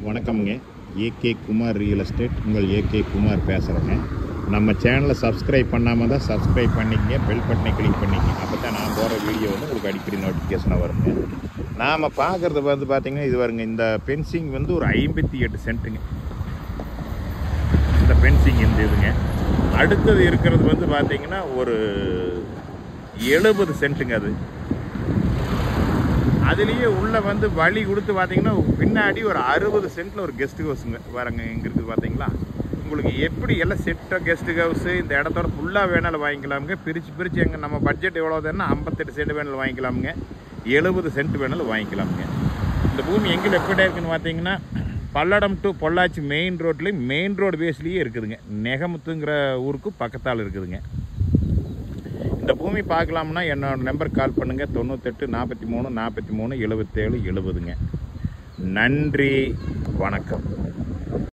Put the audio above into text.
வணக்கம்ங்க. AK Kumar real estate, உங்கள் AK Kumar பேசுகிறேங்க. நம்ம சேனலை சப்ஸ்கிரைப் பண்ணாமல் தான் சப்ஸ்கிரைப் பண்ணிக்கங்க, பெல் பட்டனை கிளிக் பண்ணிக்கங்க. அப்போ தான் நான் போகிற வீடியோ வந்து உங்களுக்கு அடிக்கடி நோட்டிஃபிகேஷனாக வருங்க. நாம் பார்க்குறது வந்து பார்த்திங்கன்னா, இது வருங்க, இந்த பென்சிங் வந்து ஒரு 58 சென்ட்டுங்க. இந்த பென்சிங் இந்த இதுங்க. அடுத்தது இருக்கிறது வந்து பார்த்திங்கன்னா ஒரு 70 சென்ட்டுங்க. அதுலேயே உள்ளே வந்து வழி கொடுத்து பார்த்தீங்கன்னா பின்னாடி ஒரு 60 சென்ட்டில் ஒரு கெஸ்ட் ஹவுஸுங்க வரங்க. இங்கே இருக்குது பார்த்தீங்களா? உங்களுக்கு எப்படி எல்லாம் செட்டாக கெஸ்ட் ஹவுஸு இந்த இடத்தோட ஃபுல்லாக வேணாலும் வாங்கிக்கலாமுங்க. பிரித்து எங்கே நம்ம பட்ஜெட் எவ்வளோ தானே 58 சென்ட் வேணாலும் வாங்கிக்கலாமுங்க, 70 சென்ட் வேணாலும் வாங்கிக்கலாமுங்க. இந்த பூமி எங்கே எப்படி இருக்குதுன்னு பார்த்தீங்கன்னா, பல்லடம் டு பொள்ளாச்சி மெயின் ரோட்லேயும் மெயின் ரோடு பேஸ்லேயே இருக்குதுங்க. நெகமுத்துங்கிற ஊருக்கு பக்கத்தால் இருக்குதுங்க. இந்த பூமி பார்க்கலாம்னா என்னோட நம்பர் கால் பண்ணுங்கள், 98 43 43 77 70ங்க. நன்றி, வணக்கம்.